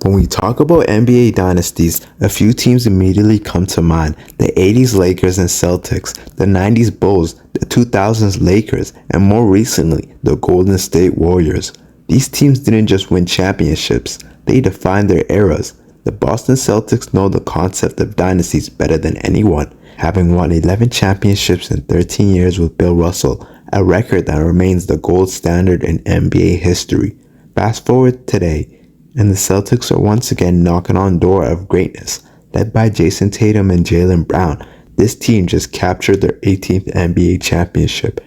When we talk about NBA dynasties, a few teams immediately come to mind. The 80s Lakers and Celtics, the 90s Bulls, the 2000s Lakers, and more recently, the Golden State Warriors. These teams didn't just win championships, they defined their eras. The Boston Celtics know the concept of dynasties better than anyone, having won 11 championships in 13 years with Bill Russell, a record that remains the gold standard in NBA history. Fast forward today, and the Celtics are once again knocking on the door of greatness. Led by Jason Tatum and Jaylen Brown, this team just captured their 18th NBA championship,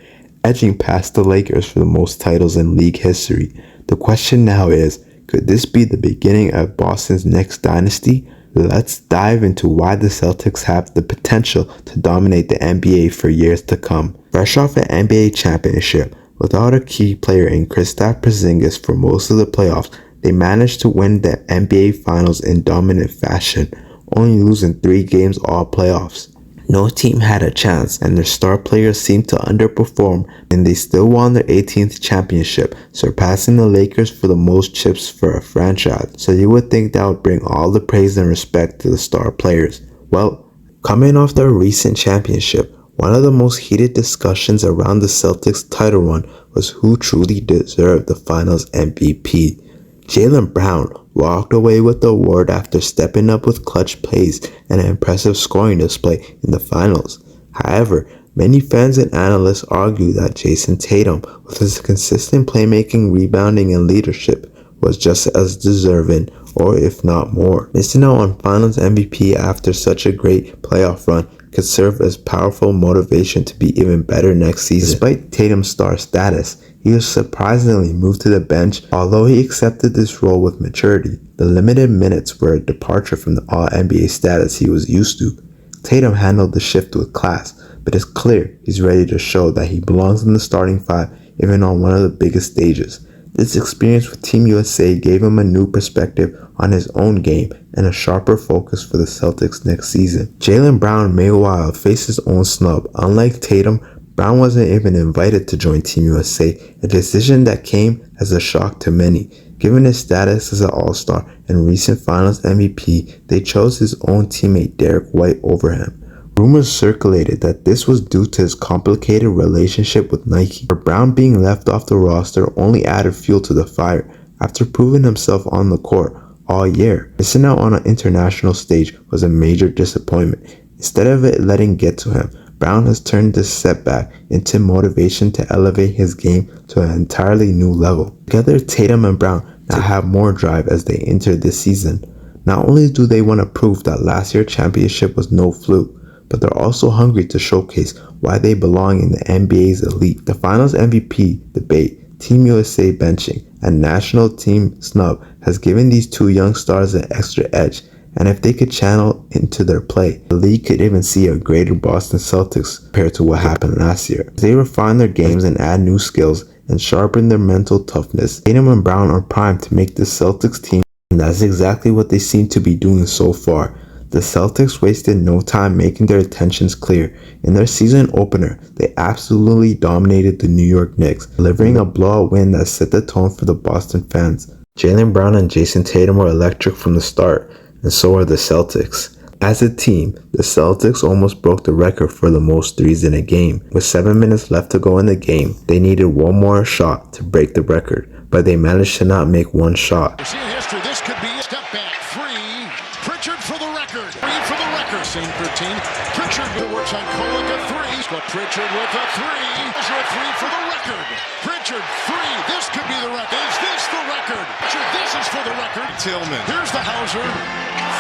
edging past the Lakers for the most titles in league history. The question now is, could this be the beginning of Boston's next dynasty? Let's dive into why the Celtics have the potential to dominate the NBA for years to come. Fresh off an NBA championship, without a key player in Kristaps Porzingis for most of the playoffs, they managed to win the NBA Finals in dominant fashion, only losing 3 games all playoffs. No team had a chance, and their star players seemed to underperform, and they still won their 18th championship, surpassing the Lakers for the most chips for a franchise. So you would think that would bring all the praise and respect to the star players. Well, coming off their recent championship, one of the most heated discussions around the Celtics title run was who truly deserved the Finals MVP. Jaylen Brown walked away with the award after stepping up with clutch plays and an impressive scoring display in the finals. However, many fans and analysts argue that Jason Tatum, with his consistent playmaking, rebounding, and leadership, was just as deserving, or if not more. Missing out on Finals MVP after such a great playoff run could serve as powerful motivation to be even better next season. Despite Tatum's star status, he was surprisingly moved to the bench. Although he accepted this role with maturity, the limited minutes were a departure from the All-NBA status he was used to. Tatum handled the shift with class, but it's clear he's ready to show that he belongs in the starting 5 even on one of the biggest stages. This experience with Team USA gave him a new perspective on his own game and a sharper focus for the Celtics next season. Jaylen Brown meanwhile faced his own snub. Unlike Tatum, Brown wasn't even invited to join Team USA, a decision that came as a shock to many. Given his status as an All-Star and recent Finals MVP, they chose his own teammate Derek White over him. Rumors circulated that this was due to his complicated relationship with Nike, where Brown being left off the roster only added fuel to the fire after proving himself on the court all year. Missing out on an international stage was a major disappointment. Instead of it letting get to him, Brown has turned this setback into motivation to elevate his game to an entirely new level. Together, Tatum and Brown now have more drive as they enter this season. Not only do they want to prove that last year's championship was no fluke, but they're also hungry to showcase why they belong in the NBA's elite. The Finals MVP debate, Team USA benching, and national team snub has given these two young stars an extra edge, and if they could channel into their play, the league could even see a greater Boston Celtics compared to what happened last year. As they refine their games and add new skills and sharpen their mental toughness, Tatum and Brown are primed to make the Celtics team, and that's exactly what they seem to be doing so far. The Celtics wasted no time making their intentions clear. In their season opener, they absolutely dominated the New York Knicks, delivering a blowout win that set the tone for the Boston fans. Jaylen Brown and Jason Tatum were electric from the start, and so are the Celtics. As a team, the Celtics almost broke the record for the most threes in a game. With 7 minutes left to go in the game, they needed one more shot to break the record, but they managed to not make one shot. This could be a step back three. Pritchard for the record. Three for the record. Same 13. Pritchard works on Kolek a three. But Pritchard with a three. There's a three for the record. Pritchard three. This could be the record. Is this the record? Pritchard, this is for the record. Tillman. Here's the Hauser.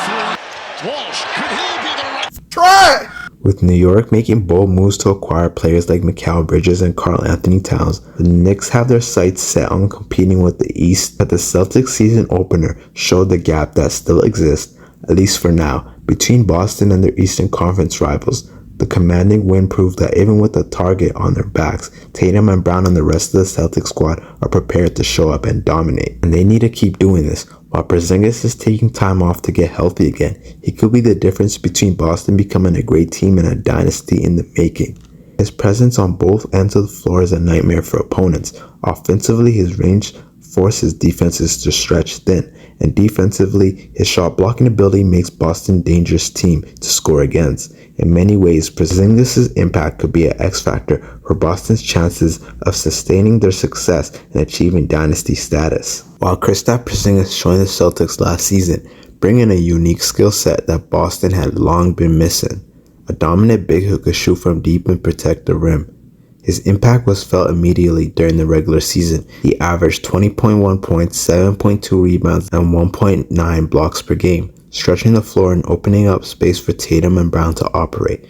Three. Walsh. Could he be the record? Try! With New York making bold moves to acquire players like Mikal Bridges and Karl Anthony Towns, the Knicks have their sights set on competing with the East, but the Celtics season opener showed the gap that still exists, at least for now, between Boston and their Eastern Conference rivals. The commanding win proved that even with a target on their backs, Tatum and Brown and the rest of the Celtics squad are prepared to show up and dominate. And they need to keep doing this. While Porzingis is taking time off to get healthy again, he could be the difference between Boston becoming a great team and a dynasty in the making. His presence on both ends of the floor is a nightmare for opponents. Offensively, his range forces defenses to stretch thin, and defensively, his shot blocking ability makes Boston a dangerous team to score against. In many ways, Porzingis' impact could be an X factor for Boston's chances of sustaining their success and achieving dynasty status. While Kristaps Porzingis joined the Celtics last season, bringing a unique skill set that Boston had long been missing. A dominant big who could shoot from deep and protect the rim. His impact was felt immediately during the regular season. He averaged 20.1 points, 7.2 rebounds, and 1.9 blocks per game, stretching the floor and opening up space for Tatum and Brown to operate.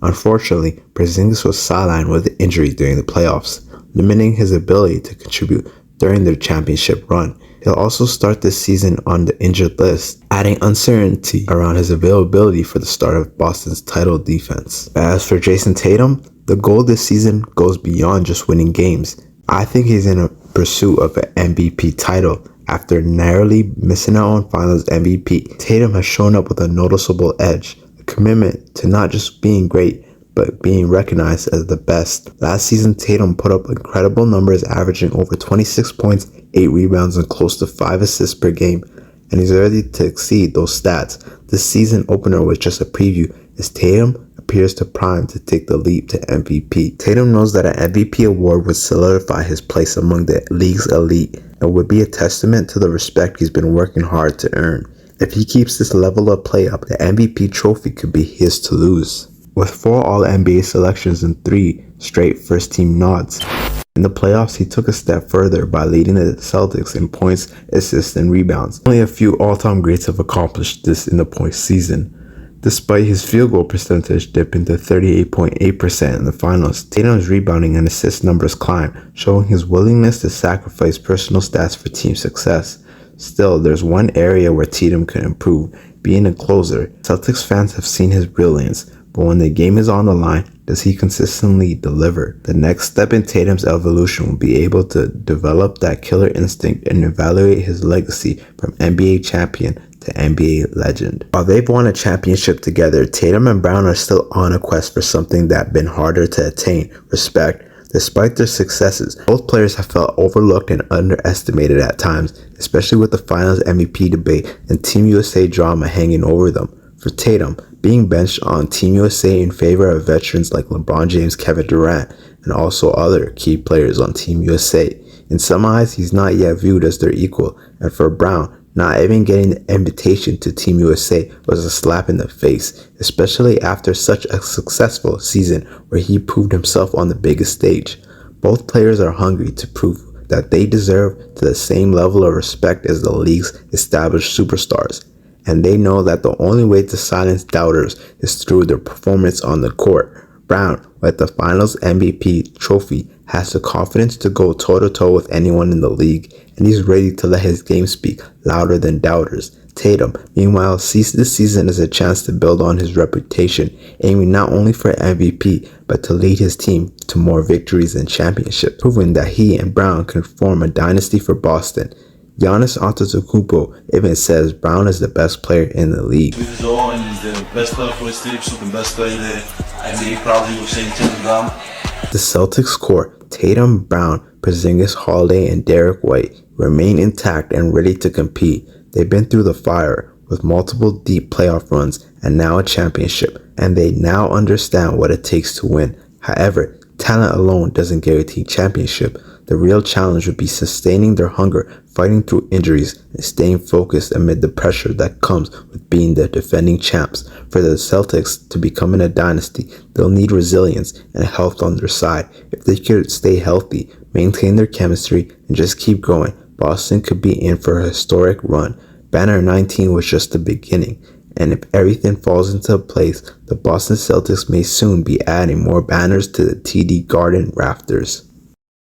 Unfortunately, Porzingis was sidelined with an injury during the playoffs, limiting his ability to contribute during their championship run. He'll also start this season on the injured list, adding uncertainty around his availability for the start of Boston's title defense. As for Jason Tatum, the goal this season goes beyond just winning games. I think he's in a pursuit of an MVP title. After narrowly missing out on Finals MVP, Tatum has shown up with a noticeable edge, a commitment to not just being great, but being recognized as the best. Last season, Tatum put up incredible numbers, averaging over 26 points, 8 rebounds, and close to 5 assists per game, and he's ready to exceed those stats. This season opener was just a preview, as Tatum appears to prime to take the leap to MVP. Tatum knows that an MVP award would solidify his place among the league's elite and would be a testament to the respect he's been working hard to earn. If he keeps this level of play up, the MVP trophy could be his to lose. With 4 All-NBA selections and 3 straight first-team nods. In the playoffs, he took a step further by leading the Celtics in points, assists, and rebounds. Only a few all-time greats have accomplished this in the postseason. Despite his field goal percentage dipping to 38.8% in the finals, Tatum's rebounding and assist numbers climbed, showing his willingness to sacrifice personal stats for team success. Still, there's one area where Tatum could improve, being a closer. Celtics fans have seen his brilliance, but when the game is on the line, does he consistently deliver? The next step in Tatum's evolution will be able to develop that killer instinct and evaluate his legacy from NBA champion to NBA legend. While they've won a championship together, Tatum and Brown are still on a quest for something that's been harder to attain: respect. Despite their successes, both players have felt overlooked and underestimated at times, especially with the Finals MVP debate and Team USA drama hanging over them. For Tatum, being benched on Team USA in favor of veterans like LeBron James, Kevin Durant, and also other key players on Team USA. In some eyes, he's not yet viewed as their equal, and for Brown, not even getting the invitation to Team USA was a slap in the face, especially after such a successful season where he proved himself on the biggest stage. Both players are hungry to prove that they deserve to the same level of respect as the league's established superstars, and they know that the only way to silence doubters is through their performance on the court. Brown, with the Finals MVP trophy, has the confidence to go toe-to-toe with anyone in the league, and he's ready to let his game speak louder than doubters. Tatum, meanwhile, sees this season as a chance to build on his reputation, aiming not only for MVP, but to lead his team to more victories and championships, proving that he and Brown can form a dynasty for Boston. Giannis Antetokounmpo even says Brown is the best player in the league. He's the best player for his team, so the best player there. And he probably will say Tatum Brown. The Celtics core, Tatum, Brown, Porzingis, Holiday, and Derek White, remain intact and ready to compete. They've been through the fire with multiple deep playoff runs and now a championship, and they now understand what it takes to win. However, talent alone doesn't guarantee championship. The real challenge would be sustaining their hunger, fighting through injuries, and staying focused amid the pressure that comes with being the defending champs. For the Celtics to become a dynasty, they'll need resilience and health on their side. If they could stay healthy, maintain their chemistry, and just keep going, Boston could be in for a historic run. Banner 19 was just the beginning, and if everything falls into place, the Boston Celtics may soon be adding more banners to the TD Garden rafters.